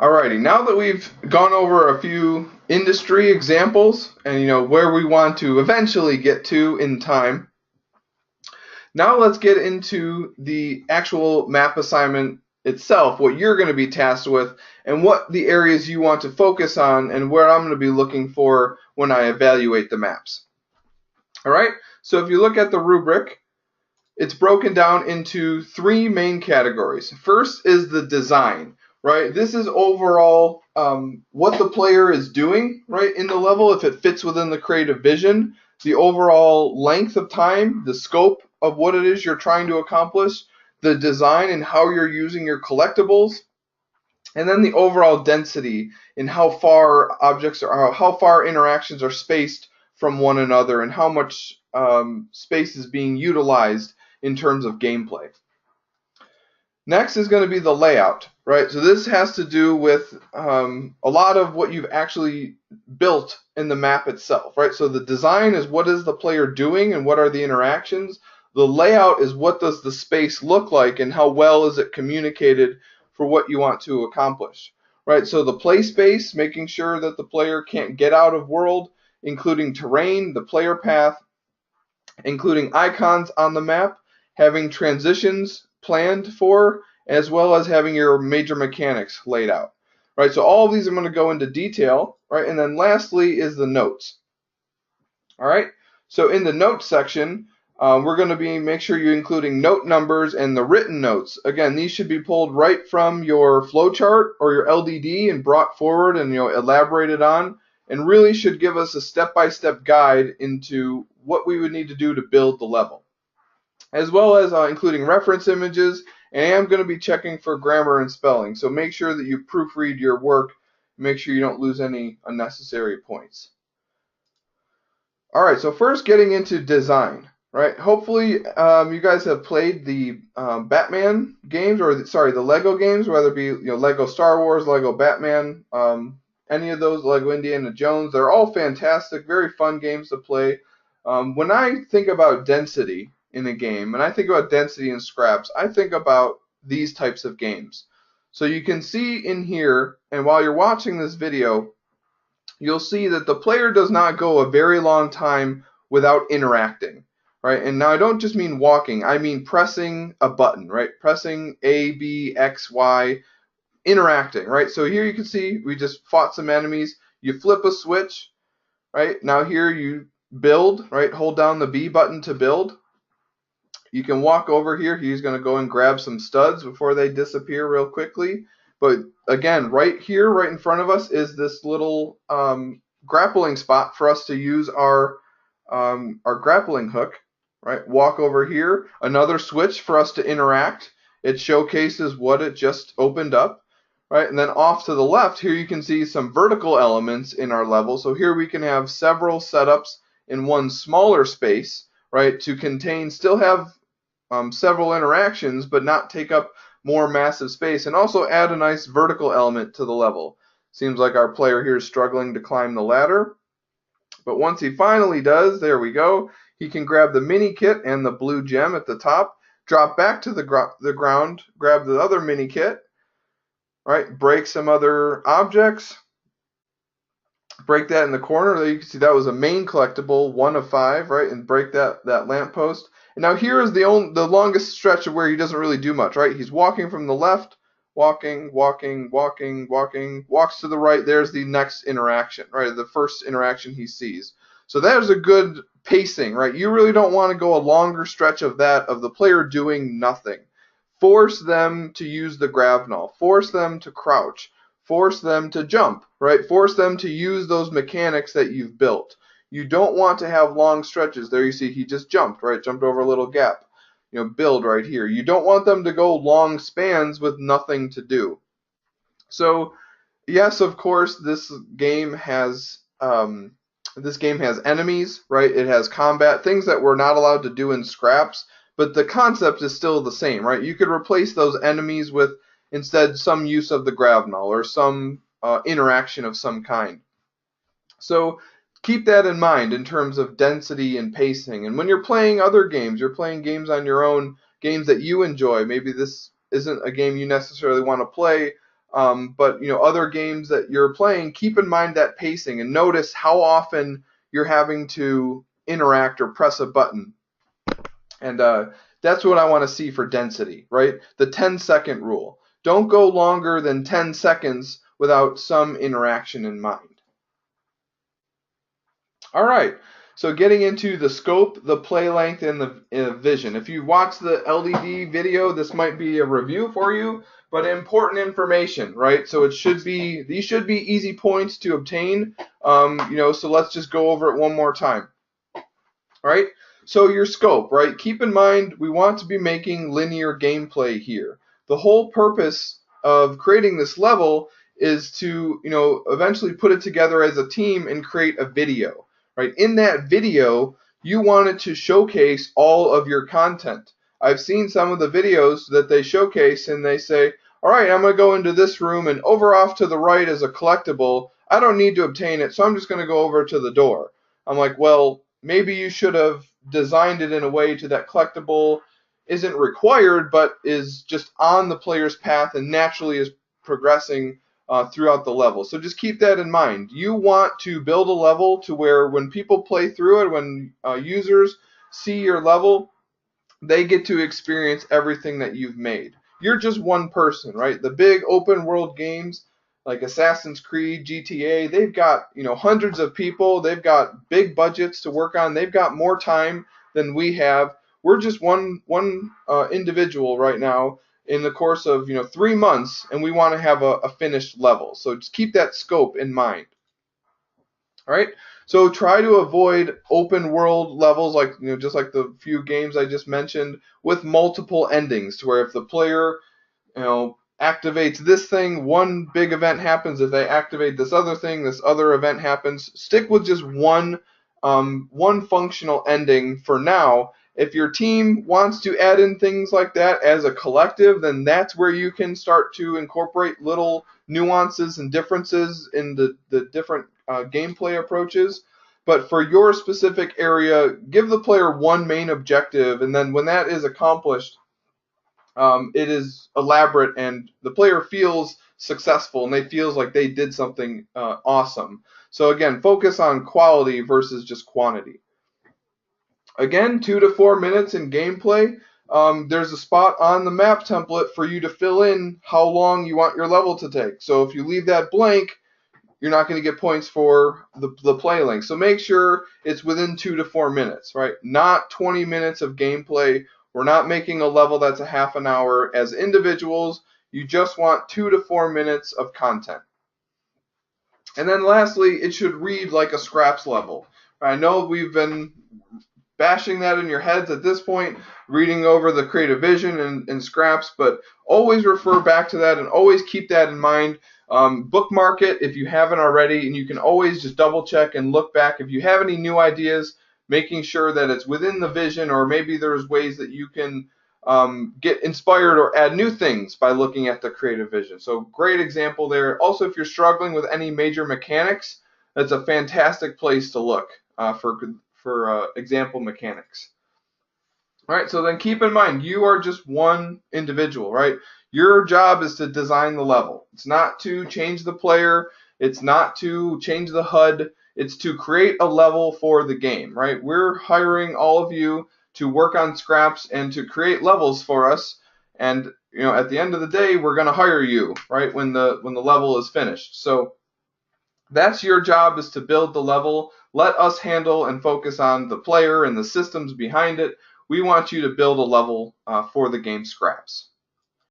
Alrighty, now that we've gone over a few industry examples and where we want to eventually get to in time, now let's get into the actual map assignment itself, what you're going to be tasked with, and what the areas you want to focus on, and where I'm going to be looking for when I evaluate the maps. Alright, so if you look at the rubric, it's broken down into three main categories. First is the design, right? This is overall what the player is doing, right, in the level, if it fits within the creative vision, the overall length of time, the scope of what it is you're trying to accomplish, the design and how you're using your collectibles, and then the overall density in how far objects are, how far interactions are spaced from one another, and how much space is being utilized in terms of gameplay. Next is going to be the layout, right? So this has to do with a lot of what you've actually built in the map itself, right? So the design is what is the player doing and what are the interactions. The layout is what does the space look like and how well is it communicated for what you want to accomplish, right? So the play space, making sure that the player can't get out of world, including terrain, the player path, including icons on the map, having transitions planned for, as well as having your major mechanics laid out. Right, so all of these I'm going to go into detail, right? And then lastly is the notes. All right, so in the notes section, we're going to make sure you're including note numbers and the written notes. Again, these should be pulled right from your flowchart or your LDD and brought forward and elaborated on, and really should give us a step-by-step guide into what we would need to do to build the level, as well as including reference images. And I'm going to be checking for grammar and spelling, so make sure that you proofread your work, make sure you don't lose any unnecessary points. Alright, so first getting into design, right? Hopefully you guys have played the Batman games, or the Lego games, whether it be Lego Star Wars, Lego Batman, any of those, Lego Indiana Jones. They're all fantastic, very fun games to play. When I think about density in a game, and I think about density in scraps, I think about these types of games. So you can see in here, and while you're watching this video, you'll see that the player does not go a very long time without interacting, right? And now I don't just mean walking, I mean pressing a button, right? Pressing A, B, X, Y, interacting, right? So here you can see we just fought some enemies. You flip a switch, right? Now here you build, right? Hold down the B button to build. You can walk over here. He's going to go and grab some studs before they disappear real quickly. But again, right here, right in front of us, is this little grappling spot for us to use our grappling hook. Right? Walk over here. Another switch for us to interact. It showcases what it just opened up. Right? And then off to the left, here you can see some vertical elements in our level. So here we can have several setups in one smaller space, right? To contain, still have several interactions, but not take up more massive space, and also add a nice vertical element to the level. Seems like our player here is struggling to climb the ladder, but once he finally does, there we go, he can grab the mini kit and the blue gem at the top, drop back to the ground, grab the other mini kit, right? Break some other objects, break that in the corner. There you can see that was a main collectible, 1 of 5, right? And break that lamppost. And now here is the longest stretch of where he doesn't really do much, right? He's walking from the left, walking, walks to the right. There's the next interaction, right? The first interaction he sees. So there's a good pacing, right? You really don't want to go a longer stretch of that, of the player doing nothing. Force them to use the grav null. Force them to crouch. Force them to jump, right? Force them to use those mechanics that you've built. You don't want to have long stretches. There you see he just jumped, right? Jumped over a little gap. Build right here. You don't want them to go long spans with nothing to do. So, yes, of course, this game has enemies, right? It has combat, things that we're not allowed to do in scraps, but the concept is still the same, right? You could replace those enemies with instead some use of the grav null or some interaction of some kind. So keep that in mind in terms of density and pacing. And when you're playing other games, you're playing games on your own, games that you enjoy. Maybe this isn't a game you necessarily want to play but other games that you're playing, keep in mind that pacing and notice how often you're having to interact or press a button. And that's what I want to see for density, right? The 10-second rule. Don't go longer than 10 seconds without some interaction in mind. All right, so getting into the scope, the play length, and the vision. If you watch the LDD video, this might be a review for you, but important information, right? So these should be easy points to obtain. So let's just go over it one more time. Right? So your scope, right? Keep in mind we want to be making linear gameplay here. The whole purpose of creating this level is to, eventually put it together as a team and create a video, right? In that video, you wanted to showcase all of your content. I've seen some of the videos that they showcase and they say, all right, I'm going to go into this room and over off to the right is a collectible. I don't need to obtain it, so I'm just going to go over to the door. I'm like, well, maybe you should have designed it in a way to that collectible isn't required, but is just on the player's path and naturally is progressing throughout the level. So just keep that in mind. You want to build a level to where when people play through it, when users see your level, they get to experience everything that you've made. You're just one person, right? The big open world games like Assassin's Creed, GTA, they've got, hundreds of people. They've got big budgets to work on. They've got more time than we have. We're just one individual right now in the course of, 3 months, and we want to have a finished level. So just keep that scope in mind. All right? So try to avoid open world levels like, just like the few games I just mentioned with multiple endings to where if the player, activates this thing, one big event happens. If they activate this other thing, this other event happens. Stick with just one functional ending for now. If your team wants to add in things like that as a collective, then that's where you can start to incorporate little nuances and differences in the different gameplay approaches. But for your specific area, give the player one main objective, and then when that is accomplished, it is elaborate and the player feels successful and they feels like they did something awesome. So again, focus on quality versus just quantity. Again, 2 to 4 minutes in gameplay. There's a spot on the map template for you to fill in how long you want your level to take. So if you leave that blank, you're not going to get points for the play length. So make sure it's within 2 to 4 minutes, right? Not 20 minutes of gameplay. We're not making a level that's a half an hour. As individuals, you just want 2 to 4 minutes of content. And then lastly, it should read like a scraps level. I know we've been bashing that in your heads at this point, reading over the creative vision and scraps, but always refer back to that and always keep that in mind. Bookmark it if you haven't already, and you can always just double check and look back if you have any new ideas, making sure that it's within the vision, or maybe there's ways that you can get inspired or add new things by looking at the creative vision. So great example there. Also, if you're struggling with any major mechanics, that's a fantastic place to look for example mechanics. All right, so then keep in mind, you are just one individual, right? Your job is to design the level. It's not to change the player. It's not to change the HUD. It's to create a level for the game, right? We're hiring all of you to work on scraps and to create levels for us. And at the end of the day, we're going to hire you, right? When the level is finished. So that's your job, is to build the level. Let us handle and focus on the player and the systems behind it. We want you to build a level for the game scraps.